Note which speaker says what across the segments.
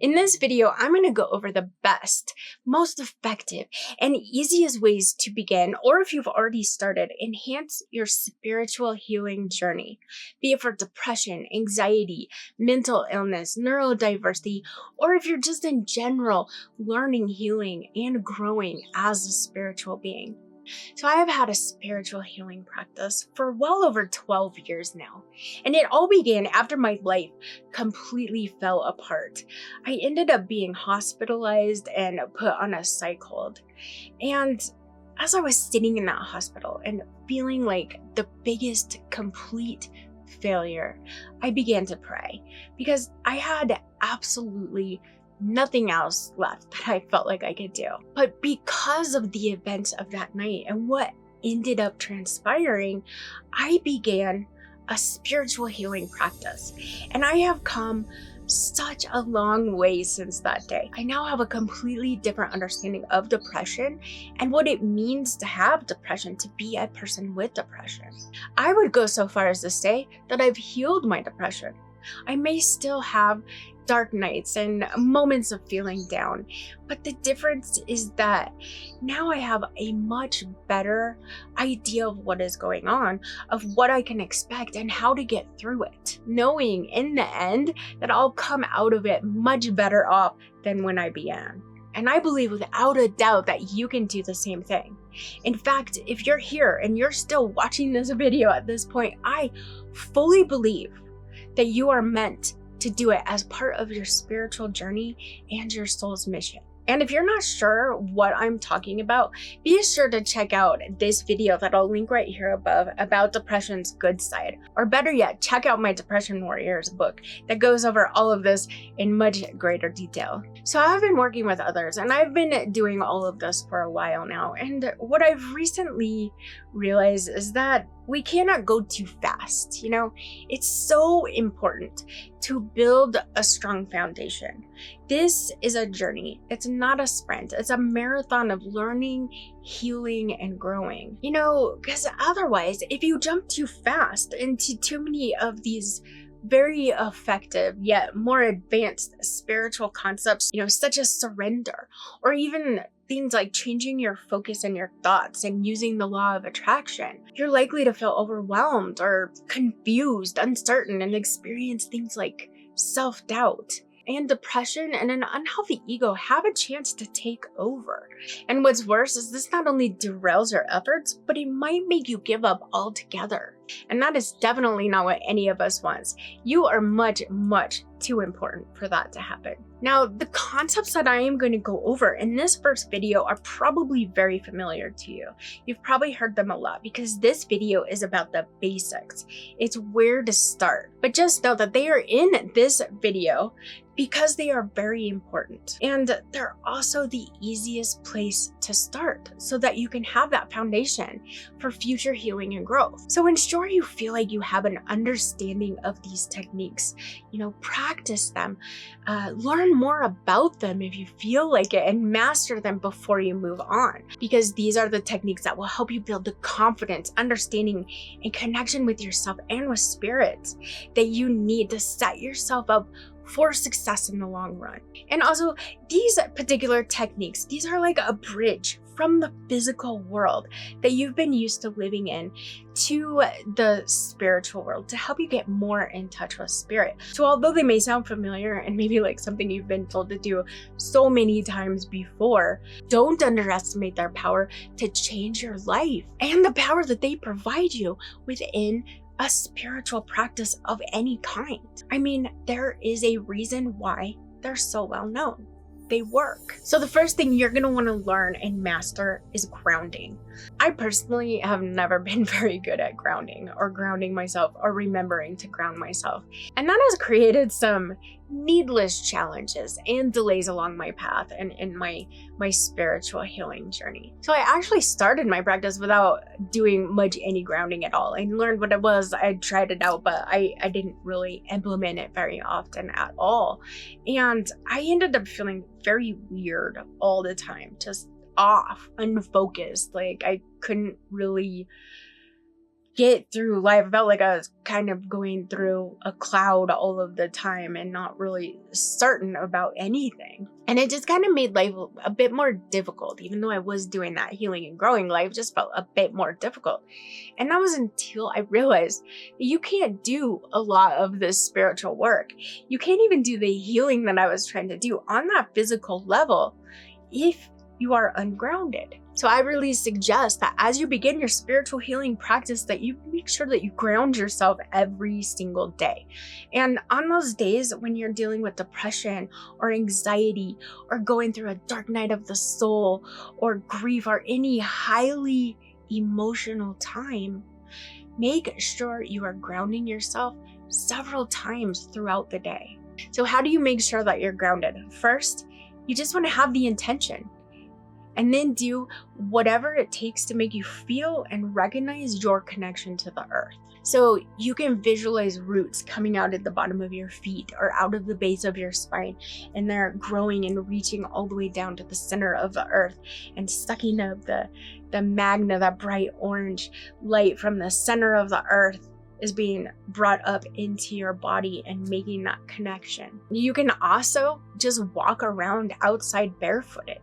Speaker 1: In this video, I'm going to go over the best, most effective, and easiest ways to begin, or if you've already started, enhance your spiritual healing journey, be it for depression, anxiety, mental illness, neurodiversity, or if you're just in general learning, healing, and growing as a spiritual being. So I have had a spiritual healing practice for well over 12 years now, and it all began after my life completely fell apart. I ended up being hospitalized and put on a psych hold. And as I was sitting in that hospital and feeling like the biggest complete failure, I began to pray because I had absolutely nothing else left that I felt like I could do. But because of the events of that night and what ended up transpiring, I began a spiritual healing practice. And I have come such a long way since that day. I now have a completely different understanding of depression and what it means to have depression, to be a person with depression. I would go so far as to say that I've healed my depression. I may still have dark nights and moments of feeling down, but the difference is that now I have a much better idea of what is going on, of what I can expect and how to get through it, knowing in the end that I'll come out of it much better off than when I began. And I believe without a doubt that you can do the same thing. In fact, if you're here and you're still watching this video at this point, I fully believe that you are meant to do it as part of your spiritual journey and your soul's mission. And if you're not sure what I'm talking about, be sure to check out this video that I'll link right here above about depression's good side. Or better yet, check out my Depression Warriors book that goes over all of this in much greater detail. So I've been working with others and I've been doing all of this for a while now. And what I've recently realized is that we cannot go too fast. It's so important to build a strong foundation. This is a journey. It's not a sprint. It's a marathon of learning, healing, and growing. Because otherwise, if you jump too fast into too many of these very effective yet more advanced spiritual concepts, such as surrender, or even things like changing your focus and your thoughts and using the law of attraction, you're likely to feel overwhelmed or confused, uncertain, and experience things like self-doubt. And depression and an unhealthy ego have a chance to take over. And what's worse is this not only derails your efforts, but it might make you give up altogether. And that is definitely not what any of us wants. You are much, much too important for that to happen. Now, the concepts that I am going to go over in this first video are probably very familiar to you. You've probably heard them a lot because this video is about the basics. It's where to start. But just know that they are in this video because they are very important. And they're also the easiest place to start so that you can have that foundation for future healing and growth. So ensure you feel like you have an understanding of these techniques. Practice them, learn more about them if you feel like it, and master them before you move on. Because these are the techniques that will help you build the confidence, understanding, and connection with yourself and with spirit that you need to set yourself up for success in the long run. And also, these particular techniques, these are like a bridge from the physical world that you've been used to living in to the spiritual world to help you get more in touch with spirit. So although they may sound familiar and maybe like something you've been told to do so many times before, don't underestimate their power to change your life and the power that they provide you within a spiritual practice of any kind. I mean, there is a reason why they're so well known. They work. So the first thing you're going to want to learn and master is grounding. I personally have never been very good at grounding or grounding myself or remembering to ground myself. And that has created some needless challenges and delays along my path and in my spiritual healing journey. So I actually started my practice without doing much any grounding at all. I learned what it was, I tried it out, but I didn't really implement it very often at all. And I ended up feeling very weird all the time, just off, unfocused. Like I couldn't really get through life. I felt like I was kind of going through a cloud all of the time and not really certain about anything. And it just kind of made life a bit more difficult. Even though I was doing that healing and growing, life just felt a bit more difficult. And that was until I realized that you can't do a lot of this spiritual work. You can't even do the healing that I was trying to do on that physical level if you are ungrounded. So I really suggest that as you begin your spiritual healing practice, that you make sure that you ground yourself every single day. And on those days when you're dealing with depression or anxiety or going through a dark night of the soul or grief or any highly emotional time, make sure you are grounding yourself several times throughout the day. So how do you make sure that you're grounded? First, you just want to have the intention. And then do whatever it takes to make you feel and recognize your connection to the earth. So you can visualize roots coming out at the bottom of your feet or out of the base of your spine, and they're growing and reaching all the way down to the center of the earth and sucking up the magna, that bright orange light from the center of the earth is being brought up into your body and making that connection. You can also just walk around outside barefooted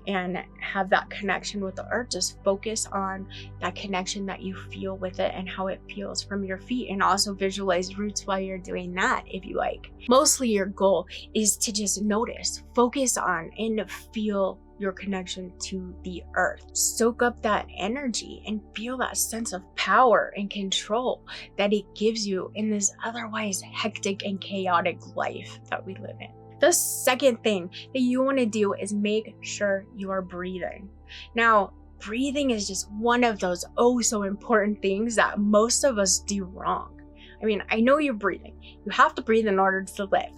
Speaker 1: and have that connection with the earth. Just focus on that connection that you feel with it and how it feels from your feet, and also visualize roots while you're doing that if you like. Mostly your goal is to just notice, focus on, and feel your connection to the earth. Soak up that energy and feel that sense of power and control that it gives you in this otherwise hectic and chaotic life that we live in. The second thing that you want to do is make sure you are breathing. Now, breathing is just one of those oh so important things that most of us do wrong. I mean, I know you're breathing. You have to breathe in order to live,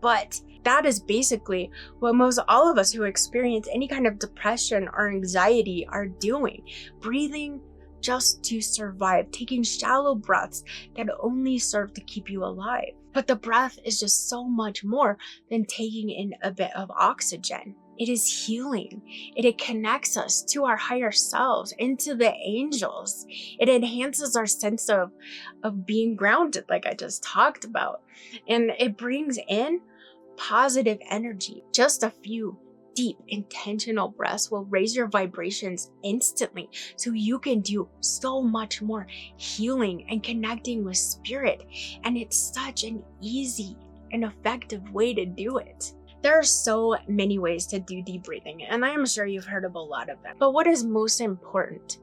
Speaker 1: but that is basically what most all of us who experience any kind of depression or anxiety are doing. Breathing just to survive, taking shallow breaths that only serve to keep you alive. But the breath is just so much more than taking in a bit of oxygen. It is healing. It connects us to our higher selves, into the angels. It enhances our sense of being grounded, like I just talked about. And it brings in positive energy. Just a few deep, intentional breaths will raise your vibrations instantly, so you can do so much more healing and connecting with spirit. And it's such an easy and effective way to do it. There are so many ways to do deep breathing, and I am sure you've heard of a lot of them. But what is most important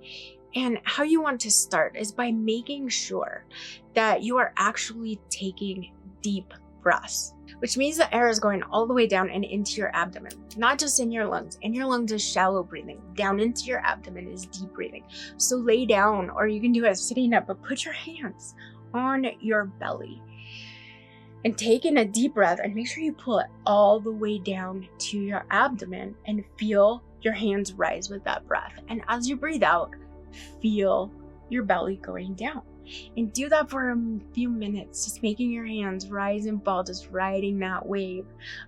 Speaker 1: and how you want to start is by making sure that you are actually taking deep breaths, which means the air is going all the way down and into your abdomen, not just in your lungs. In your lungs is shallow breathing. Down into your abdomen is deep breathing. So lay down, or you can do it sitting up, but put your hands on your belly and take in a deep breath, and make sure you pull it all the way down to your abdomen and feel your hands rise with that breath. And as you breathe out, feel your belly going down. And do that for a few minutes, just making your hands rise and fall, just riding that wave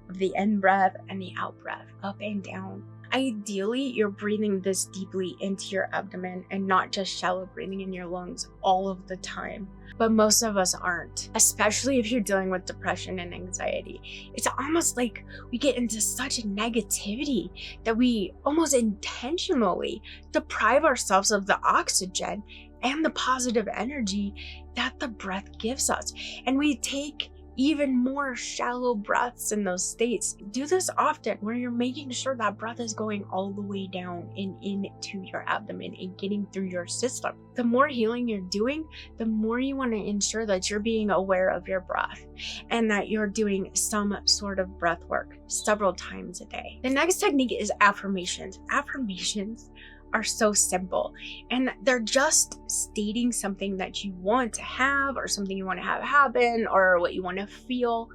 Speaker 1: of the in breath and the out breath, up and down. Ideally, you're breathing this deeply into your abdomen and not just shallow breathing in your lungs all of the time. But most of us aren't, especially if you're dealing with depression and anxiety. It's almost like we get into such negativity that we almost intentionally deprive ourselves of the oxygen and the positive energy that the breath gives us. And we take even more shallow breaths in those states. Do this often, where you're making sure that breath is going all the way down and into your abdomen and getting through your system. The more healing you're doing, the more you want to ensure that you're being aware of your breath and that you're doing some sort of breath work several times a day. The next technique is affirmations. Affirmations are so simple, and they're just stating something that you want to have, or something you want to have happen, or what you want to feel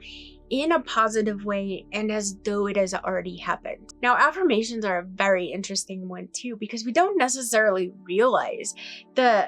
Speaker 1: in a positive way, and as though it has already happened. Now, affirmations are a very interesting one too, because we don't necessarily realize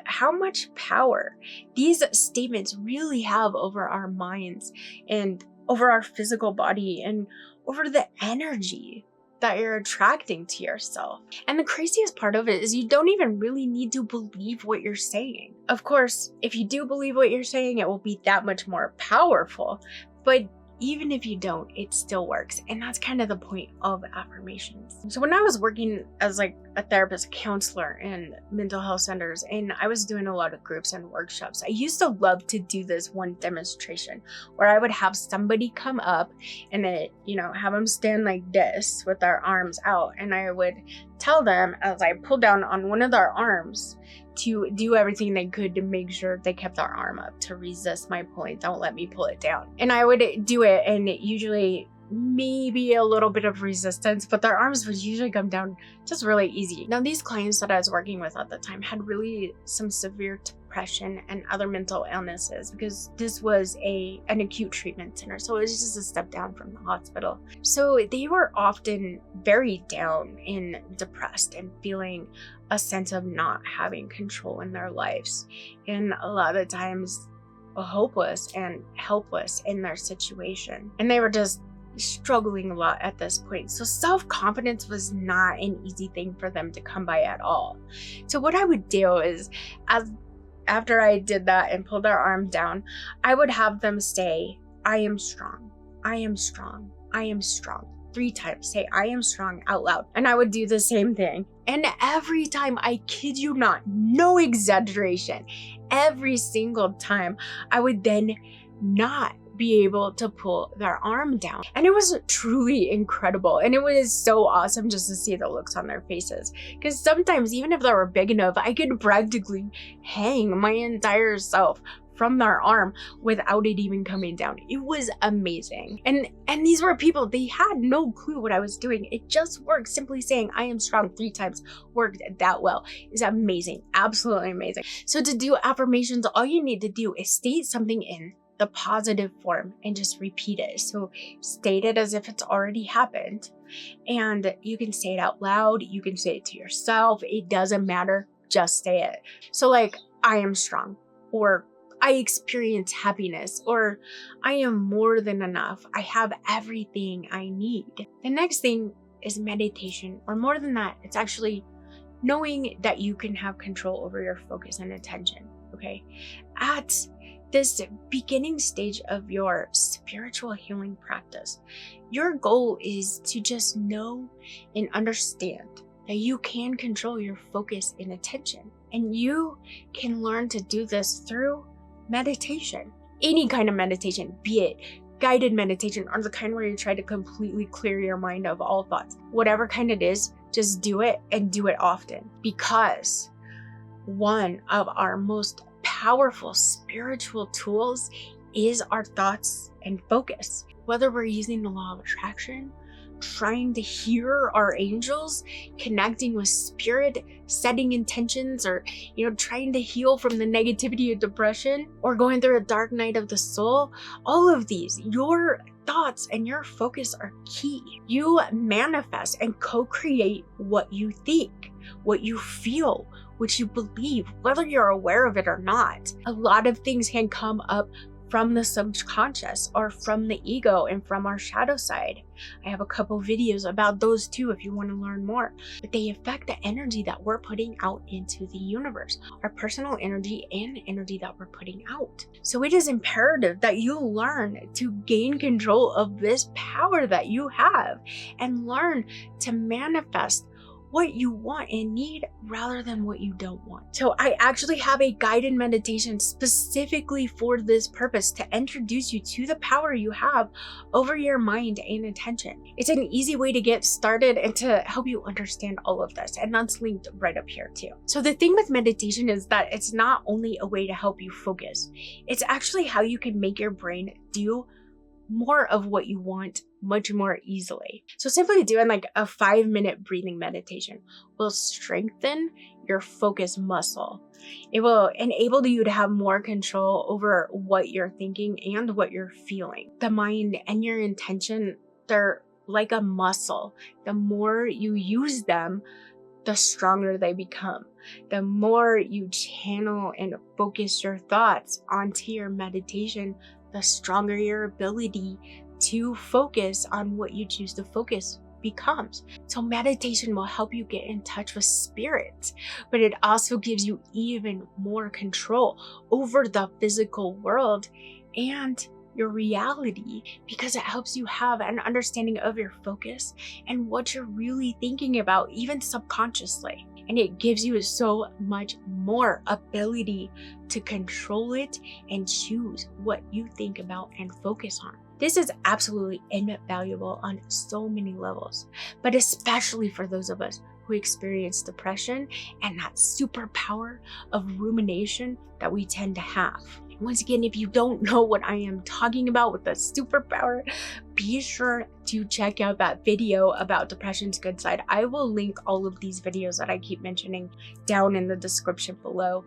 Speaker 1: how much power these statements really have over our minds and over our physical body and over the energy that you're attracting to yourself. And the craziest part of it is you don't even really need to believe what you're saying. Of course, if you do believe what you're saying, it will be that much more powerful. But even if you don't, it still works. And that's kind of the point of affirmations. So when I was working as like a therapist, a counselor in mental health centers, and I was doing a lot of groups and workshops, I used to love to do this one demonstration where I would have somebody come up and then, have them stand like this with their arms out. And I would tell them as I pulled down on one of their arms to do everything they could to make sure they kept their arm up, to resist my pulling. Don't let me pull it down. And I would do it, and it usually maybe a little bit of resistance, but their arms would usually come down just really easy. Now, these clients that I was working with at the time had really some severe depression and other mental illnesses, because this was an acute treatment center, so it was just a step down from the hospital. So they were often very down and depressed and feeling a sense of not having control in their lives, and a lot of times hopeless and helpless in their situation. And they were just struggling a lot at this point. So self-confidence was not an easy thing for them to come by at all. So what I would do is, after I did that and pulled their arm down, I would have them say, "I am strong, I am strong, I am strong." 3 times, say "I am strong" out loud. And I would do the same thing. And every time, I kid you not, no exaggeration, every single time, I would then not be able to pull their arm down. And it was truly incredible. And it was so awesome just to see the looks on their faces. Because sometimes, even if they were big enough, I could practically hang my entire self from their arm without it even coming down. It was amazing. And these were people, they had no clue what I was doing. It just worked. Simply saying "I am strong" 3 times worked that well. It's amazing. Absolutely amazing. So to do affirmations, all you need to do is state something in the positive form and just repeat it. So state it as if it's already happened. And you can say it out loud. You can say it to yourself. It doesn't matter. Just say it. So like, "I am strong," or "I experience happiness," or "I am more than enough. I have everything I need." The next thing is meditation, or more than that, it's actually knowing that you can have control over your focus and attention, okay? At this beginning stage of your spiritual healing practice, your goal is to just know and understand that you can control your focus and attention. And you can learn to do this through meditation. Any kind of meditation, be it guided meditation or the kind where you try to completely clear your mind of all thoughts. Whatever kind it is, just do it, and do it often. Because one of our most powerful spiritual tools is our thoughts and focus. Whether we're using the law of attraction, trying to hear our angels, connecting with spirit, setting intentions, or trying to heal from the negativity of depression, or going through a dark night of the soul, all of these, your thoughts and your focus are key. You manifest and co-create what you think, what you feel, what you believe, whether you're aware of it or not. A lot of things can come up from the subconscious or from the ego and from our shadow side. I have a couple videos about those too if you want to learn more. But they affect the energy that we're putting out into the universe, our personal energy and energy that we're putting out. So it is imperative that you learn to gain control of this power that you have and learn to manifest what you want and need rather than what you don't want. So I actually have a guided meditation specifically for this purpose, to introduce you to the power you have over your mind and attention. It's an easy way to get started and to help you understand all of this, and that's linked right up here too. So the thing with meditation is that it's not only a way to help you focus, it's actually how you can make your brain do more of what you want much more easily. So simply doing like a 5-minute breathing meditation will strengthen your focus muscle. It will enable you to have more control over what you're thinking and what you're feeling. The mind and your intention, they're like a muscle. The more you use them, the stronger they become. The more you channel and focus your thoughts onto your meditation, the stronger your ability to focus on what you choose to focus becomes. So meditation will help you get in touch with spirit, but it also gives you even more control over the physical world and your reality, because it helps you have an understanding of your focus and what you're really thinking about, even subconsciously. And it gives you so much more ability to control it and choose what you think about and focus on. This is absolutely invaluable on so many levels, but especially for those of us who experience depression and that superpower of rumination that we tend to have. Once again, if you don't know what I am talking about with the superpower, be sure to check out that video about depression's good side. I will link all of these videos that I keep mentioning down in the description below,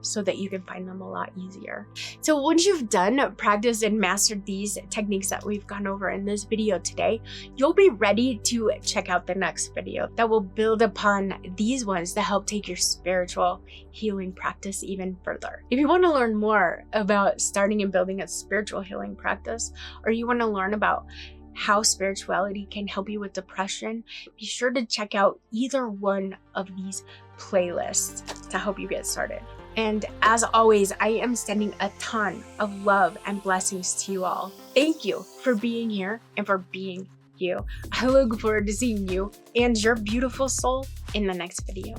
Speaker 1: so that you can find them a lot easier. So once you've done, practiced, and mastered these techniques that we've gone over in this video today, you'll be ready to check out the next video that will build upon these ones to help take your spiritual healing practice even further. If you want to learn more about starting and building a spiritual healing practice, or you want to learn about how spirituality can help you with depression, be sure to check out either one of these playlists to help you get started. And as always, I am sending a ton of love and blessings to you all. Thank you for being here and for being you. I look forward to seeing you and your beautiful soul in the next video.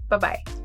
Speaker 1: Bye-bye.